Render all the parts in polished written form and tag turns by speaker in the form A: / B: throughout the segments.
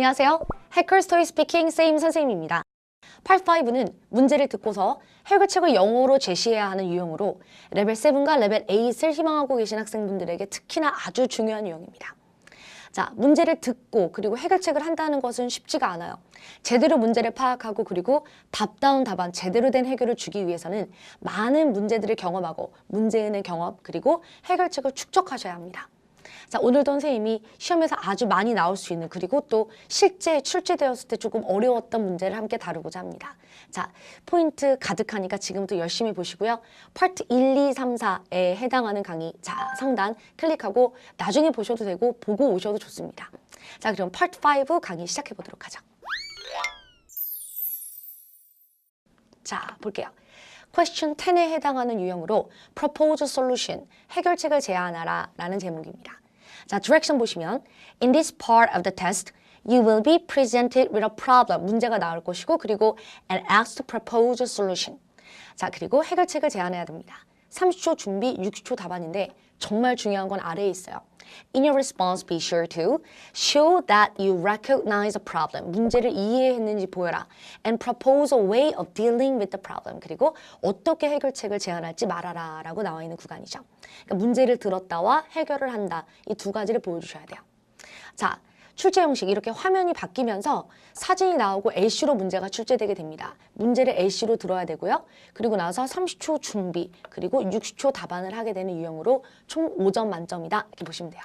A: 안녕하세요. 해커스토리 스피킹 쌤 선생님입니다. Part 5는 문제를 듣고서 해결책을 영어로 제시해야 하는 유형으로 레벨 7과 레벨 8을 희망하고 계신 학생분들에게 특히나 아주 중요한 유형입니다. 자, 문제를 듣고 그리고 해결책을 한다는 것은 쉽지가 않아요. 제대로 문제를 파악하고 그리고 답다운 답안, 제대로 된 해결을 주기 위해서는 많은 문제들을 경험하고 문제의 경험 그리고 해결책을 축적하셔야 합니다. 자, 오늘도 선생님이 시험에서 아주 많이 나올 수 있는 그리고 또 실제 출제되었을 때 조금 어려웠던 문제를 함께 다루고자 합니다. 자, 포인트 가득하니까 지금부터 열심히 보시고요. 파트 1, 2, 3, 4에 해당하는 강의 자 상단 클릭하고 나중에 보셔도 되고 보고 오셔도 좋습니다. 자, 그럼 파트 5 강의 시작해 보도록 하죠. 자, 볼게요. Question 10에 해당하는 유형으로 Propose a Solution, 해결책을 제안하라 라는 제목입니다. 자, 디렉션 보시면 In this part of the test, you will be presented with a problem. 문제가 나올 것이고 그리고 and asked to propose a solution. 자, 그리고 해결책을 제안해야 됩니다. 30초 준비, 60초 답안인데 정말 중요한 건 아래에 있어요. In your response, be sure to show that you recognize the problem. 문제를 이해했는지 보여라. And propose a way of dealing with the problem. 그리고 어떻게 해결책을 제안할지 말하라 라고 나와 있는 구간이죠. 그러니까 문제를 들었다와 해결을 한다. 이 두 가지를 보여주셔야 돼요. 자, 출제 형식 이렇게 화면이 바뀌면서 사진이 나오고 LC로 문제가 출제되게 됩니다. 문제를 LC로 들어야 되고요. 그리고 나서 30초 준비 그리고 60초 답안을 하게 되는 유형으로 총 5점 만점이다. 이렇게 보시면 돼요.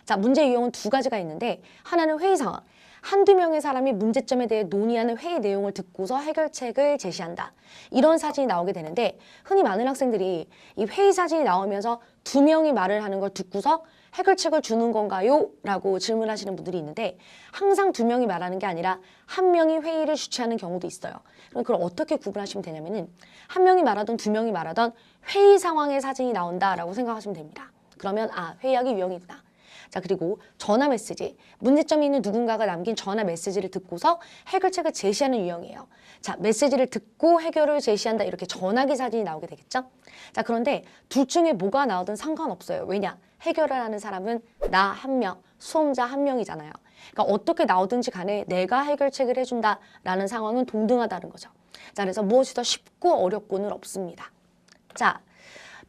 A: 자, 문제 유형은 두 가지가 있는데 하나는 회의 상황. 한두 명의 사람이 문제점에 대해 논의하는 회의 내용을 듣고서 해결책을 제시한다. 이런 사진이 나오게 되는데 흔히 많은 학생들이 이 회의 사진이 나오면서 두 명이 말을 하는 걸 듣고서 해결책을 주는 건가요? 라고 질문하시는 분들이 있는데 항상 두 명이 말하는 게 아니라 한 명이 회의를 주최하는 경우도 있어요. 그럼 그걸 어떻게 구분하시면 되냐면은 한 명이 말하던 두 명이 말하던 회의 상황의 사진이 나온다라고 생각하시면 됩니다. 그러면 회의하기 유형이구나. 자, 그리고 전화 메시지, 문제점이 있는 누군가가 남긴 전화 메시지를 듣고서 해결책을 제시하는 유형이에요. 자, 메시지를 듣고 해결을 제시한다 이렇게 전화기 사진이 나오게 되겠죠? 자, 그런데 둘 중에 뭐가 나오든 상관없어요. 왜냐? 해결을 하는 사람은 나 한 명, 수험자 한 명이잖아요. 그러니까 어떻게 나오든지 간에 내가 해결책을 해준다라는 상황은 동등하다는 거죠. 자, 그래서 무엇이 더 쉽고 어렵고는 없습니다. 자,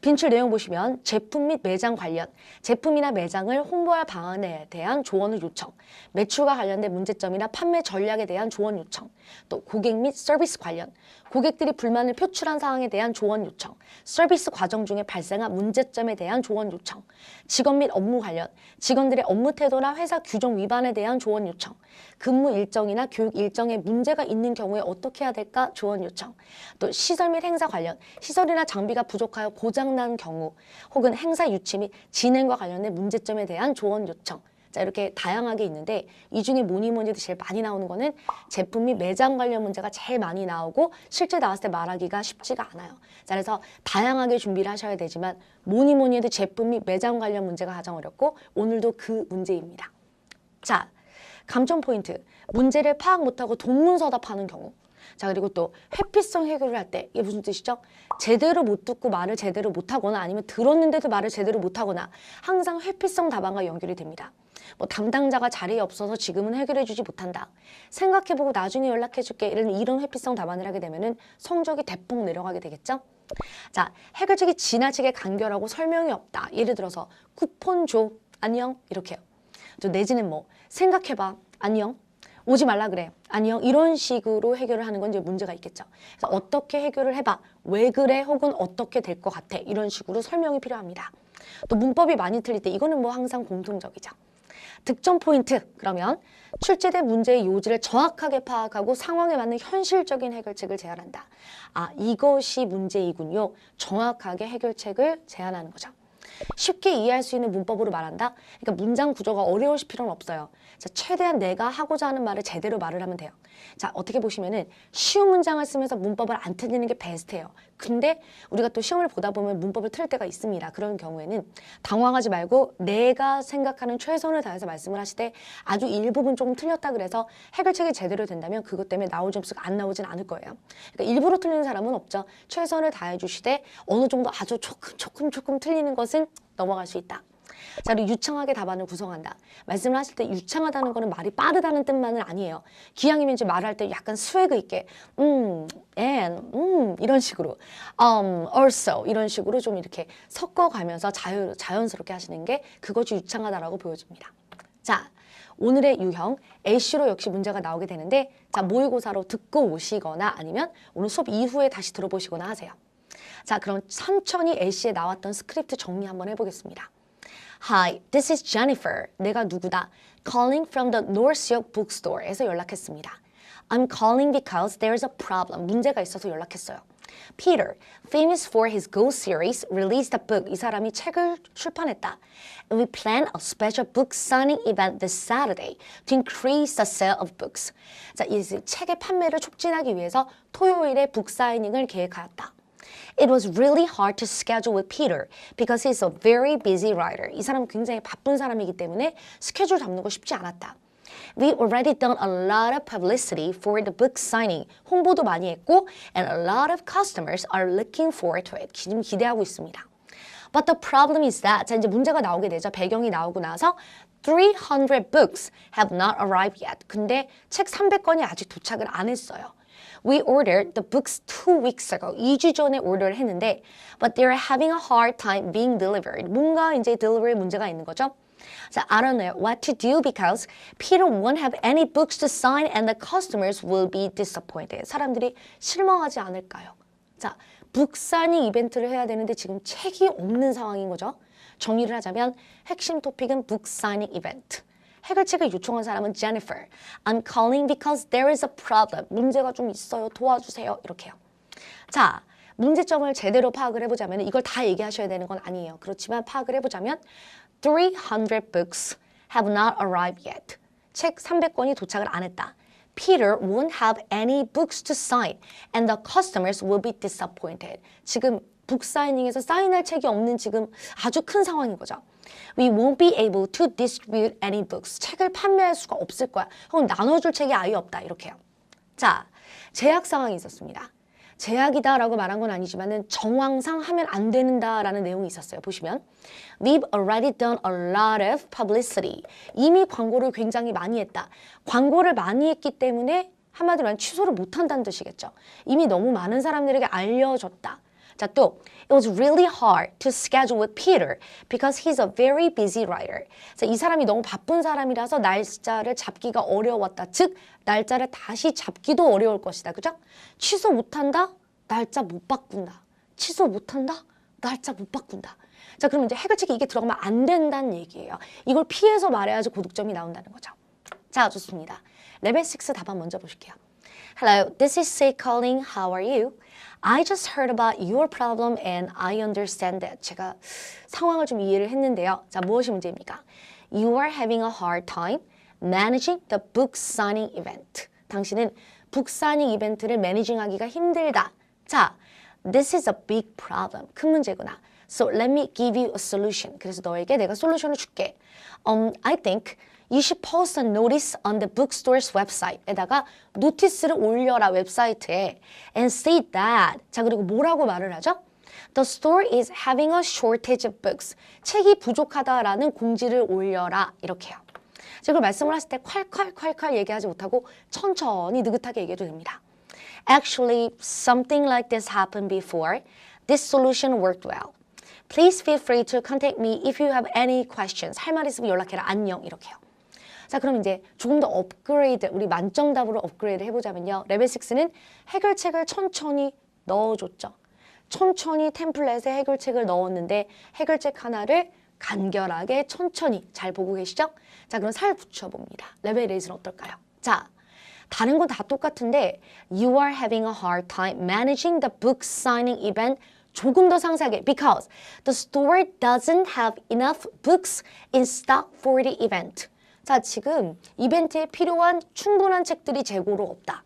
A: 빈출 내용 보시면 제품 및 매장 관련, 제품이나 매장을 홍보할 방안에 대한 조언을 요청, 매출과 관련된 문제점이나 판매 전략에 대한 조언 요청, 또 고객 및 서비스 관련, 고객들이 불만을 표출한 사항에 대한 조언 요청, 서비스 과정 중에 발생한 문제점에 대한 조언 요청, 직원 및 업무 관련, 직원들의 업무 태도나 회사 규정 위반에 대한 조언 요청, 근무 일정이나 교육 일정에 문제가 있는 경우에 어떻게 해야 될까 조언 요청, 또 시설 및 행사 관련, 시설이나 장비가 부족하여 고장난 경우 혹은 행사 유치 및 진행과 관련된 문제점에 대한 조언 요청. 자, 이렇게 다양하게 있는데 이 중에 뭐니 해도 제일 많이 나오는 거는 제품 및 매장 관련 문제가 제일 많이 나오고 실제 나왔을 때 말하기가 쉽지가 않아요. 자, 그래서 다양하게 준비를 하셔야 되지만 뭐니 해도 제품 및 매장 관련 문제가 가장 어렵고 오늘도 그 문제입니다. 자, 감점 포인트. 문제를 파악 못하고 동문서답하는 경우. 자, 그리고 또 회피성 해결을 할 때 이게 무슨 뜻이죠? 제대로 못 듣고 말을 제대로 못하거나 아니면 들었는데도 말을 제대로 못하거나 항상 회피성 답안과 연결이 됩니다. 뭐 담당자가 자리에 없어서 지금은 해결해주지 못한다. 생각해보고 나중에 연락해줄게. 이런 회피성 답안을 하게 되면은 성적이 대폭 내려가게 되겠죠? 자, 해결책이 지나치게 간결하고 설명이 없다. 예를 들어서 쿠폰 줘. 안녕. 이렇게요. 또 내지는 뭐 생각해봐. 안녕. 오지 말라 그래. 안녕. 이런 식으로 해결을 하는 건 이제 문제가 있겠죠. 그래서 어떻게 해결을 해봐. 왜 그래? 혹은 어떻게 될 것 같아. 이런 식으로 설명이 필요합니다. 또 문법이 많이 틀릴 때 이거는 뭐 항상 공통적이죠. 득점 포인트. 그러면 출제된 문제의 요지를 정확하게 파악하고 상황에 맞는 현실적인 해결책을 제안한다. 이것이 문제이군요. 정확하게 해결책을 제안하는 거죠. 쉽게 이해할 수 있는 문법으로 말한다? 그러니까 문장 구조가 어려우실 필요는 없어요. 자, 최대한 내가 하고자 하는 말을 제대로 말을 하면 돼요. 자, 어떻게 보시면은 쉬운 문장을 쓰면서 문법을 안 틀리는 게 베스트예요. 근데 우리가 또 시험을 보다 보면 문법을 틀 때가 있습니다. 그런 경우에는 당황하지 말고 내가 생각하는 최선을 다해서 말씀을 하시되 아주 일부분 조금 틀렸다 그래서 해결책이 제대로 된다면 그것 때문에 나올 점수가 안 나오진 않을 거예요. 그러니까 일부러 틀리는 사람은 없죠. 최선을 다해 주시되 어느 정도 아주 조금 틀리는 것은 넘어갈 수 있다. 자, 그리고 유창하게 답안을 구성한다. 말씀을 하실 때 유창하다는 거는 말이 빠르다는 뜻만은 아니에요. 기왕이면 이제 말할 때 약간 스웨그 있게 and 이런 식으로 also 이런 식으로 좀 이렇게 섞어가면서 자연스럽게 하시는 게 그것이 유창하다라고 보여집니다. 자, 오늘의 유형 A씨로 역시 문제가 나오게 되는데 자, 모의고사로 듣고 오시거나 아니면 오늘 수업 이후에 다시 들어보시거나 하세요. 자, 그럼 천천히 A씨에 나왔던 스크립트 정리 한번 해보겠습니다. Hi, this is Jennifer. 내가 누구다? Calling from the North역 bookstore에서 연락했습니다. I'm calling because there's a problem. 문제가 있어서 연락했어요. Peter, famous for his Ghost series, released a book. 이 사람이 책을 출판했다. And we plan a special book signing event this Saturday to increase the sale of books. 자, 이 책의 판매를 촉진하기 위해서 토요일에 북 사이닝을 계획하였다. It was really hard to schedule with Peter because he's a very busy writer. 이 사람은 굉장히 바쁜 사람이기 때문에 스케줄 잡는 거 쉽지 않았다. We already done a lot of publicity for the book signing. 홍보도 많이 했고 and a lot of customers are looking forward to it. 지금 기대하고 있습니다. But the problem is that 자, 이제 문제가 나오게 되죠. 배경이 나오고 나서 300 books have not arrived yet. 근데 책 300권이 아직 도착을 안 했어요. We ordered the books 2 weeks ago. 2주 전에 오더를 했는데 but they're having a hard time being delivered. 뭔가 이제 delivery 문제가 있는 거죠. So I don't know what to do because Peter won't have any books to sign and the customers will be disappointed. 사람들이 실망하지 않을까요? 자, 북 사이닝 이벤트를 해야 되는데 지금 책이 없는 상황인 거죠. 정리를 하자면 핵심 토픽은 북 사이닝 이벤트. 해결책을 요청한 사람은 Jennifer. I'm calling because there is a problem. 문제가 좀 있어요. 도와주세요. 이렇게요. 자, 문제점을 제대로 파악을 해보자면 이걸 다 얘기하셔야 되는 건 아니에요. 그렇지만 파악을 해보자면 300 books have not arrived yet. 책 300권이 도착을 안 했다. Peter won't have any books to sign and the customers will be disappointed. 지금 북 사이닝에서 사인할 책이 없는 지금 아주 큰 상황인 거죠. We won't be able to distribute any books. 책을 판매할 수가 없을 거야. 혹은 나눠줄 책이 아예 없다. 이렇게요. 자, 제약 상황이 있었습니다. 제약이다라고 말한 건 아니지만은 정황상 하면 안 된다라는 내용이 있었어요. 보시면 We've already done a lot of publicity. 이미 광고를 굉장히 많이 했다. 광고를 많이 했기 때문에 한마디로 하면 취소를 못한다는 뜻이겠죠. 이미 너무 많은 사람들에게 알려졌다. 자, 또 It was really hard to schedule with Peter because he's a very busy writer. 자, 이 사람이 너무 바쁜 사람이라서 날짜를 잡기가 어려웠다. 즉, 날짜를 다시 잡기도 어려울 것이다. 그죠? 취소 못한다? 날짜 못 바꾼다. 취소 못한다? 날짜 못 바꾼다. 자, 그럼 이제 해결책이 이게 들어가면 안 된다는 얘기예요. 이걸 피해서 말해야지 고득점이 나온다는 거죠. 자, 좋습니다. 레벨 6 답안 먼저 보실게요. Hello, this is Say calling. How are you? I just heard about your problem and I understand that. 제가 상황을 좀 이해를 했는데요. 자, 무엇이 문제입니까? You are having a hard time managing the book signing event. 당신은 북 사이닝 이벤트를 매니징하기가 힘들다. 자, this is a big problem. 큰 문제구나. So let me give you a solution. 그래서 너에게 내가 솔루션을 줄게. I think you should post a notice on the bookstore's website에다가 노티스를 올려라 웹사이트에 and say that. 자, 그리고 뭐라고 말을 하죠? The store is having a shortage of books. 책이 부족하다라는 공지를 올려라. 이렇게요. 지금 말씀을 하실 때 콸콸콸콸 얘기하지 못하고 천천히 느긋하게 얘기해도 됩니다. Actually, something like this happened before. This solution worked well. Please feel free to contact me if you have any questions. 할 말 있으면 연락해라. 안녕. 이렇게요. 자, 그럼 이제 조금 더 업그레이드, 우리 만점답으로 업그레이드 해보자면요. 레벨 6는 해결책을 천천히 넣어줬죠. 천천히 템플릿에 해결책을 넣었는데 해결책 하나를 간결하게 천천히 잘 보고 계시죠? 자, 그럼 살 붙여봅니다. 레벨 8은 어떨까요? 자, 다른 건 다 똑같은데 You are having a hard time managing the book signing event. 조금 더 상세하게 because the store doesn't have enough books in stock for the event. 자, 지금 이벤트에 필요한 충분한 책들이 재고로 없다.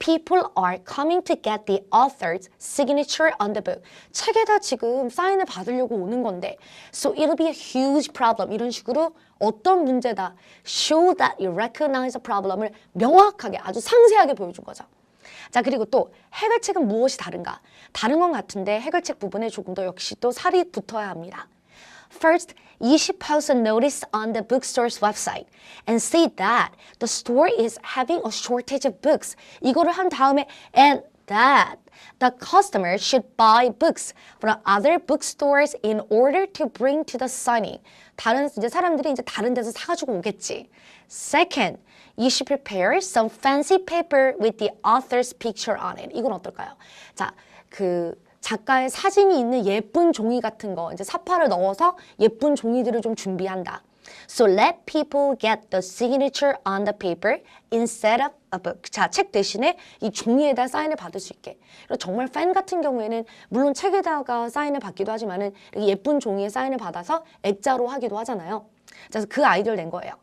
A: People are coming to get the author's signature on the book. 책에다 지금 사인을 받으려고 오는 건데 So it'll be a huge problem. 이런 식으로 어떤 문제다. Show that you recognize the problem을 명확하게 아주 상세하게 보여준 거죠. 자, 그리고 또 해결책은 무엇이 다른가? 다른 건 같은데 해결책 부분에 조금 더 역시 또 살이 붙어야 합니다. First, you should post a notice on the bookstore's website and say that the store is having a shortage of books. 이거를 한 다음에 and that the customer should buy books from other bookstores in order to bring to the signing. 이제 사람들이 이제 다른 데서 사가지고 오겠지. Second, you should prepare some fancy paper with the author's picture on it. 이건 어떨까요? 자, 작가의 사진이 있는 예쁜 종이 같은 거, 이제 사파를 넣어서 예쁜 종이들을 좀 준비한다. So let people get the signature on the paper instead of a book. 자, 책 대신에 이 종이에다 사인을 받을 수 있게. 그리고 정말 팬 같은 경우에는 물론 책에다가 사인을 받기도 하지만은 예쁜 종이에 사인을 받아서 액자로 하기도 하잖아요. 그래서 그 아이디어를 낸 거예요.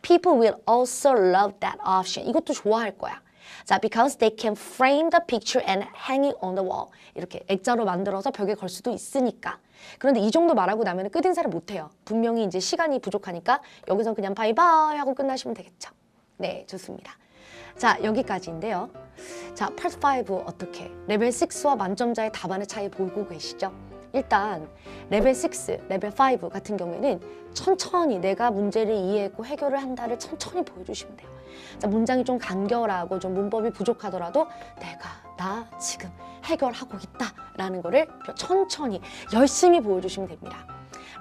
A: People will also love that option. 이것도 좋아할 거야. 자, because they can frame the picture and hang it on the wall. 이렇게 액자로 만들어서 벽에 걸 수도 있으니까. 그런데 이 정도 말하고 나면 끝인사를 못해요. 분명히 이제 시간이 부족하니까 여기서 그냥 바이바이 하고 끝나시면 되겠죠. 네, 좋습니다. 자, 여기까지인데요. 자, Part 5 어떻게? 레벨 6와 만점자의 답안의 차이 보고 계시죠? 일단 레벨 6, 레벨 5 같은 경우에는 천천히 내가 문제를 이해했고 해결을 한다를 천천히 보여주시면 돼요. 자, 문장이 좀 간결하고 좀 문법이 부족하더라도 나 지금 해결하고 있다라는 거를 천천히 열심히 보여주시면 됩니다.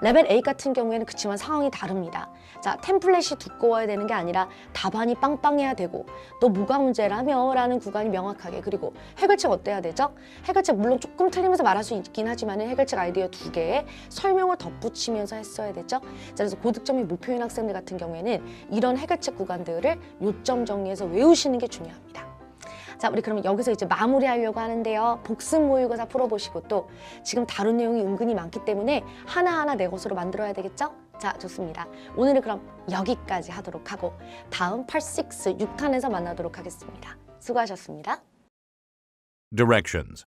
A: 레벨 8 같은 경우에는 그치만 상황이 다릅니다. 자, 템플릿이 두꺼워야 되는 게 아니라 답안이 빵빵해야 되고 또 뭐가 문제라며 라는 구간이 명확하게 그리고 해결책 어때야 되죠? 해결책 물론 조금 틀리면서 말할 수 있긴 하지만 해결책 아이디어 2개에 설명을 덧붙이면서 했어야 되죠? 자, 그래서 고득점이 목표인 학생들 같은 경우에는 이런 해결책 구간들을 요점 정리해서 외우시는 게 중요합니다. 자, 우리 그럼 여기서 이제 마무리하려고 하는데요. 복습 모의고사 풀어보시고 또 지금 다룬 내용이 은근히 많기 때문에 하나하나 내 것으로 만들어야 되겠죠? 자, 좋습니다. 오늘은 그럼 여기까지 하도록 하고 다음 Part 6, 6탄에서 만나도록 하겠습니다. 수고하셨습니다.
B: Directions.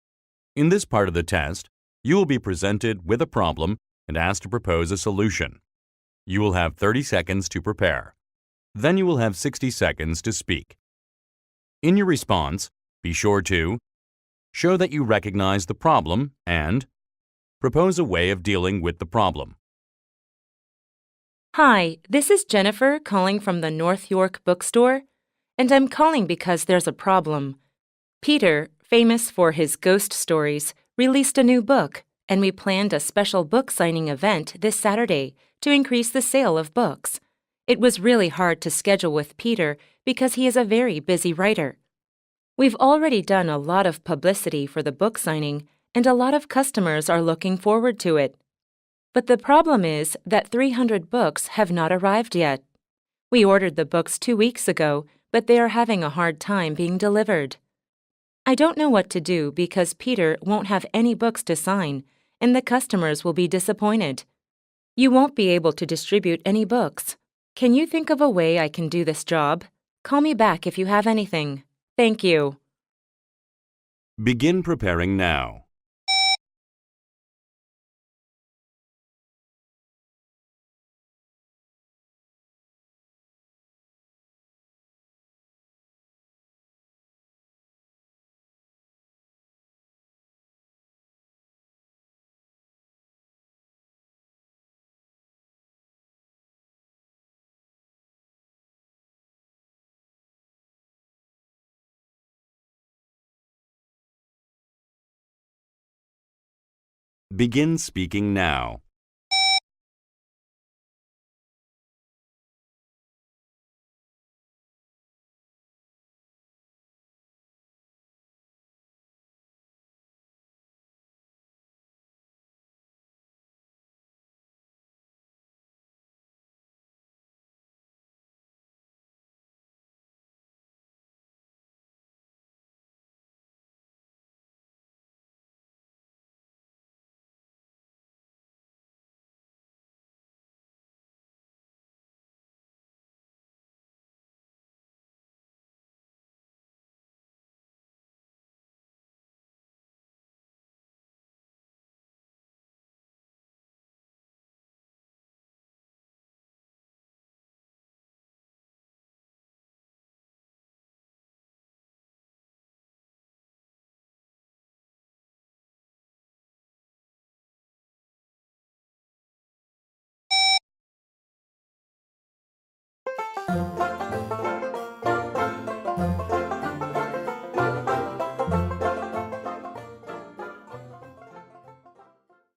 B: In this part of the test, you will be presented with a problem and asked to propose a solution. You will have 30 seconds to prepare. Then you will have 60 seconds to speak. In your response, be sure to show that you recognize the problem and propose a way of dealing with the problem.
C: Hi, this is Jennifer calling from the North York bookstore, and I'm calling because there's a problem. Peter, famous for his ghost stories, released a new book, and we planned a special book signing event this Saturday to increase the sale of books. It was really hard to schedule with Peter because he is a very busy writer. We've already done a lot of publicity for the book signing, and a lot of customers are looking forward to it. But the problem is that 300 books have not arrived yet. We ordered the books 2 weeks ago, but they are having a hard time being delivered. I don't know what to do because Peter won't have any books to sign, and the customers will be disappointed. You won't be able to distribute any books. Can you think of a way I can do this job? Call me back if you have anything. Thank you.
B: Begin preparing now. Begin speaking now.